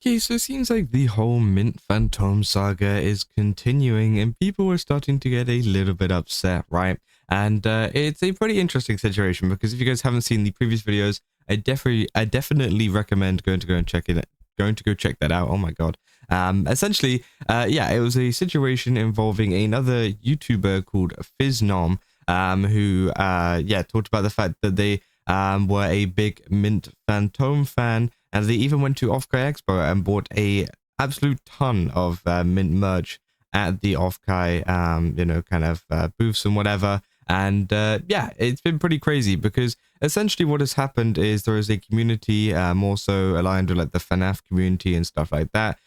Okay, so it seems like the whole Mint Fantome saga is continuing, and people are starting to get a little bit upset, right? And it's a pretty interesting situation because if you guys haven't seen the previous videos, I definitely recommend going to go and check that out. Oh my god. Essentially, yeah, it was a situation involving another YouTuber called Phisnom, who yeah, talked about the fact that they were a big Mint Fantome fan, and they even went to Offkai Expo and bought a absolute ton of Mint merch at the Offkai, kind of booths and whatever. And yeah, it's been pretty crazy because essentially what has happened is there is a community more so aligned with like the FNAF community and stuff like that,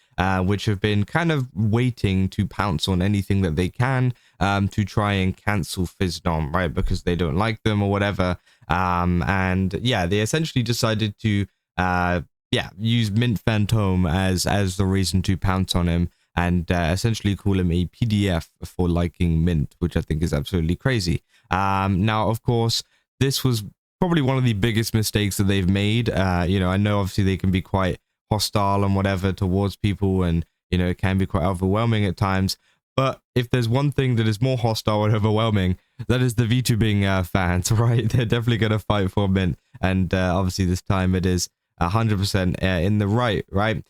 which have been kind of waiting to pounce on anything that they can to try and cancel Fiznom, right? Because they don't like them or whatever. And yeah, they essentially decided to yeah, use Mint Fantome as the reason to pounce on him and essentially call him a PDF for liking Mint, which I think is absolutely crazy. Now, of course, this was probably one of the biggest mistakes that they've made. I know obviously they can be quite hostile and whatever towards people, and it can be quite overwhelming at times. But if there's one thing that is more hostile and overwhelming, that is the VTubing fans, right? They're definitely going to fight for Mint, and obviously this time it is 100% in the right?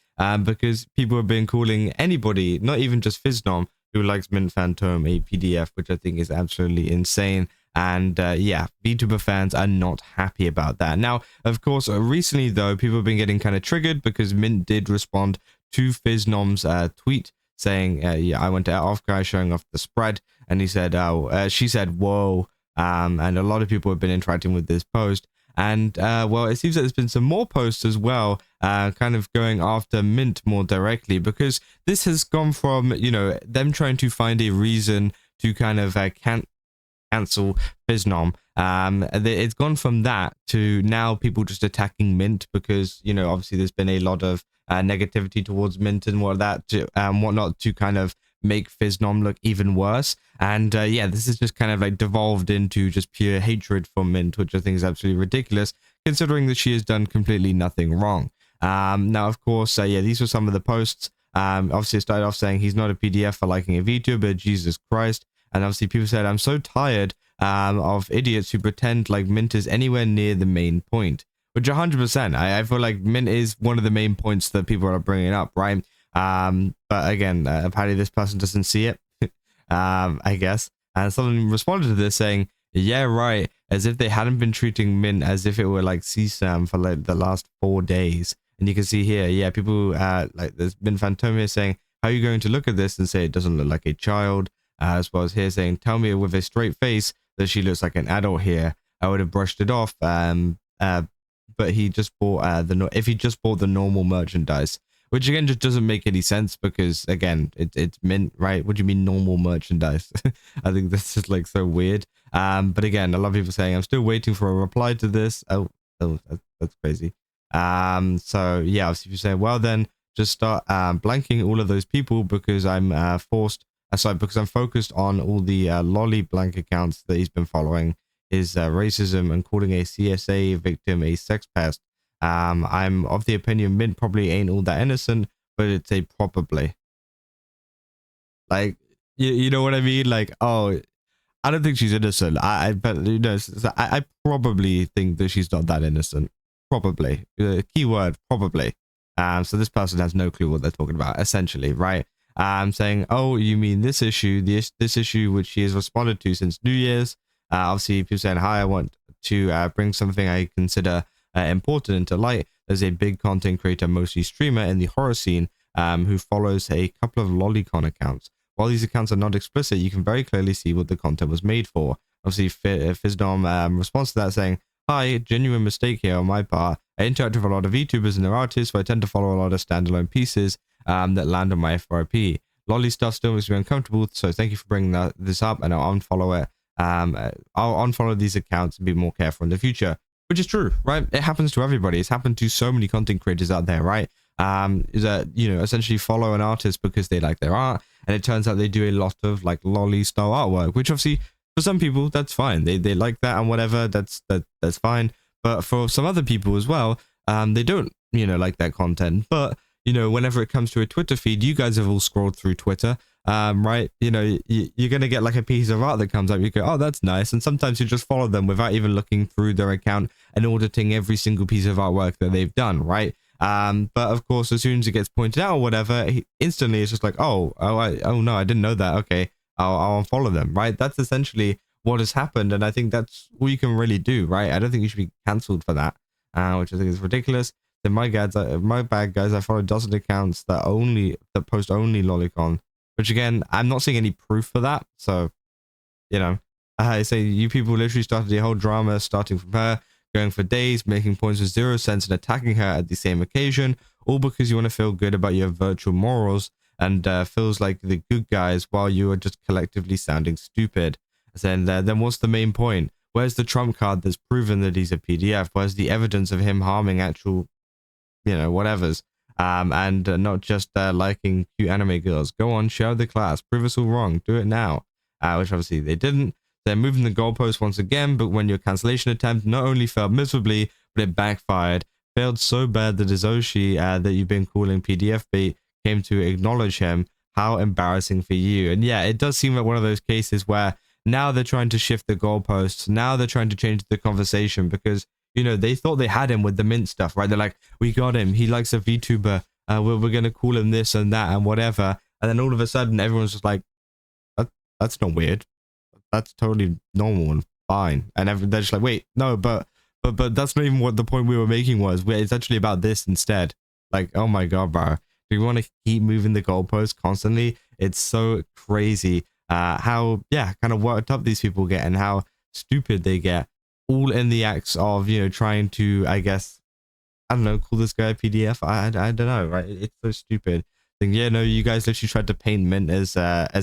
Because people have been calling anybody, not even just Fiznom, who likes Mint Fantome, a PDF, which I think is absolutely insane. And yeah, VTuber fans are not happy about that. Now, of course, recently though, people have been getting kind of triggered because Mint did respond to Fiznom's tweet saying, yeah, I went to off guy showing off the spread, and he said, oh, she said, whoa. And a lot of people have been interacting with this post. And well, it seems that there's been some more posts as well, kind of going after Mint more directly, because this has gone from, them trying to find a reason to kind of cancel Fiznom. It's gone from that to now people just attacking Mint because, obviously there's been a lot of negativity towards Mint and whatnot to kind of make Fiznom look even worse. And yeah, this is just kind of like devolved into just pure hatred for Mint, which I think is absolutely ridiculous, considering that she has done completely nothing wrong. Now, of course, yeah, these were some of the posts. Obviously, it started off saying he's not a PDF for liking a VTuber, Jesus Christ. And obviously, people said, I'm so tired of idiots who pretend like Mint is anywhere near the main point. Which 100%, I feel like Mint is one of the main points that people are bringing up, right? But again, apparently this person doesn't see it, I guess. And someone responded to this saying, yeah, right, as if they hadn't been treating Mint as if it were like CSAM for like the last 4 days. And you can see here, yeah, people, like there's been Fantome saying, how are you going to look at this and say it doesn't look like a child? As well as here saying, tell me with a straight face that she looks like an adult here. I would have brushed it off. But he just bought if he just bought the normal merchandise, which again just doesn't make any sense because again it's Mint, right? What do you mean normal merchandise? I think this is like so weird. But again, a lot of people saying I'm still waiting for a reply to this. Oh, that's crazy. So yeah, obviously if you say, well then just start blanking all of those people because I'm because I'm focused on all the lolly blank accounts that he's been following, his racism and calling a CSA victim a sex pest. I'm of the opinion Mint probably ain't all that innocent, but it's a probably. Like, you know what I mean? Like, oh, I don't think she's innocent. But I probably think that she's not that innocent. Probably. Keyword, probably. So this person has no clue what they're talking about, essentially, right? Saying, oh, you mean this issue, this issue which she has responded to since New Year's. Obviously, people saying, hi, I want to bring something I consider important into light. There's a big content creator, mostly streamer in the horror scene, who follows a couple of lolicon accounts. While these accounts are not explicit, you can very clearly see what the content was made for. Obviously, Fiznom responds to that saying, hi, genuine mistake here on my part. I interact with a lot of VTubers and their artists, so I tend to follow a lot of standalone pieces that land on my FYP. Lolly stuff still makes me uncomfortable, so thank you for bringing this up, and I'll unfollow it. I'll unfollow these accounts and be more careful in the future, which is true, right? It happens to everybody. It's happened to so many content creators out there, right? Is that, essentially follow an artist because they like their art, and it turns out they do a lot of like lolly style artwork, which obviously for some people that's fine. They like that and whatever, that's fine. But for some other people as well, they don't, like that content. But you know, whenever it comes to a Twitter feed, you guys have all scrolled through Twitter, right? You know, you're going to get like a piece of art that comes up. You go, oh, that's nice. And sometimes you just follow them without even looking through their account and auditing every single piece of artwork that they've done, right? But of course, as soon as it gets pointed out or whatever, instantly it's just like, oh no, I didn't know that. Okay, I'll unfollow them, right? That's essentially what has happened, and I think that's all you can really do, right? I don't think you should be cancelled for that, which I think is ridiculous. Then my bad guys, I follow dozen accounts that post only lolicon, which again, I'm not seeing any proof for that. So, you know, I say you people literally started the whole drama starting from her, going for days, making points with 0 cents and attacking her at the same occasion, all because you want to feel good about your virtual morals and feels like the good guys while you are just collectively sounding stupid. Then what's the main point? Where's the trump card that's proven that he's a PDF? Where's the evidence of him harming actual, you know, whatevers? And not just liking cute anime girls. Go on, show the class. Prove us all wrong. Do it now. Which obviously they didn't. They're moving the goalpost once again, but when your cancellation attempt not only failed miserably, but it backfired. Failed so bad that Izoshi, that you've been calling PDF bait, came to acknowledge him. How embarrassing for you. And yeah, it does seem like one of those cases where now they're trying to shift the goalposts. Now they're trying to change the conversation because, you know, they thought they had him with the mint stuff, right? They're like, we got him. He likes a VTuber. We're going to call him this and that and whatever. And then all of a sudden, everyone's just like, that's not weird. That's totally normal and fine. And they're just like, wait, no, but that's not even what the point we were making was. It's actually about this instead. Like, oh my God, bro. Do we want to keep moving the goalposts constantly? It's so crazy. How, yeah, kind of worked up these people get and how stupid they get, all in the acts of, you know, trying to, I guess, I don't know, call this guy a PDF. I don't know, right? It's so stupid. Think, yeah, no, you guys literally tried to paint Mint as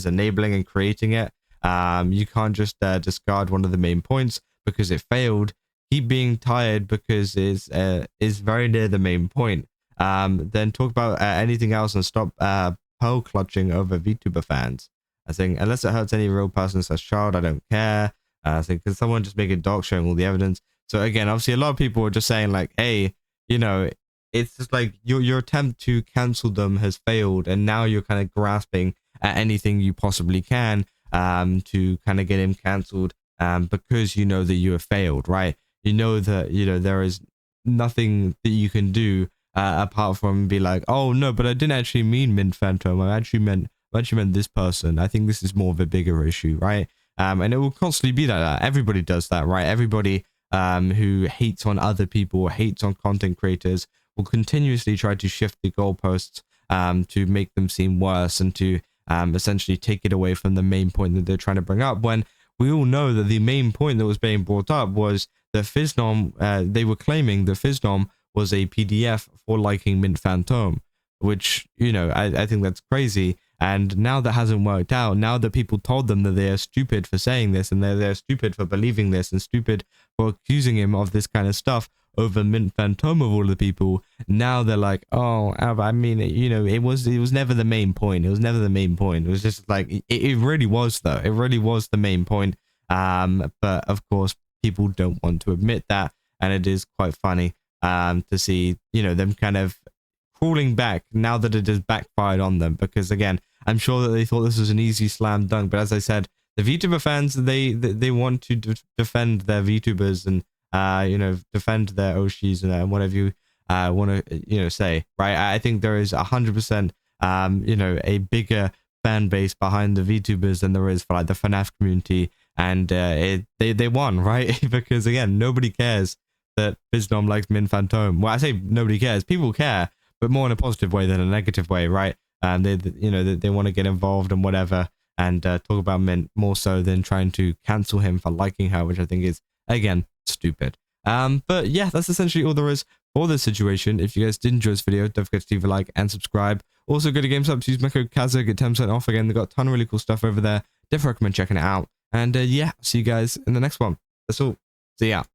enabling and creating it. You can't just discard one of the main points because it failed. Keep being tired because it's very near the main point. Then talk about anything else and stop pearl clutching over VTuber fans. I think unless it hurts any real person slash child, I don't care. I think because someone just make a doc showing all the evidence. So again, obviously a lot of people are just saying like, hey, you know, it's just like your attempt to cancel them has failed, and now you're kind of grasping at anything you possibly can to kind of get him cancelled because you know that you have failed, right? You know that, you know, there is nothing that you can do apart from be like, oh no, but I didn't actually mean Mint Fantome. I actually meant this person. I think this is more of a bigger issue, right? And it will constantly be like that. Everybody does that, right? Everybody who hates on other people or hates on content creators will continuously try to shift the goalposts to make them seem worse and to essentially take it away from the main point that they're trying to bring up, when we all know that the main point that was being brought up was that phisnom, they were claiming that phisnom was a PDF for liking Mint Fantome, which, you know, I think that's crazy. And now that hasn't worked out. Now that people told them that they are stupid for saying this and they're stupid for believing this and stupid for accusing him of this kind of stuff over Mint Fantome of all the people, now they're like, oh, I mean, you know, it was never the main point. It was never the main point. It was just like, it really was though. It really was the main point. But of course, people don't want to admit that. And it is quite funny to see, you know, them kind of crawling back now that it has backfired on them, because again, I'm sure that they thought this was an easy slam dunk, but as I said, the VTuber fans, they want to defend their VTubers and you know, defend their Oshis and whatever you want to, you know, say, right? I think there is 100% you know, a bigger fan base behind the VTubers than there is for like the FNAF community, and they won, right? Because again, nobody cares that phisnom likes Mint Fantome. Well, I say nobody cares, people care, but more in a positive way than a negative way, right? They you know, they want to get involved and whatever, and talk about Mint more so than trying to cancel him for liking her, which I think is, again, stupid. But yeah, that's essentially all there is for this situation. If you guys did enjoy this video, don't forget to leave a like and subscribe. Also, go to GameStop to use my code Kaza, get 10% off. Again, they've got a ton of really cool stuff over there. Definitely recommend checking it out. And yeah, see you guys in the next one. That's all. See ya.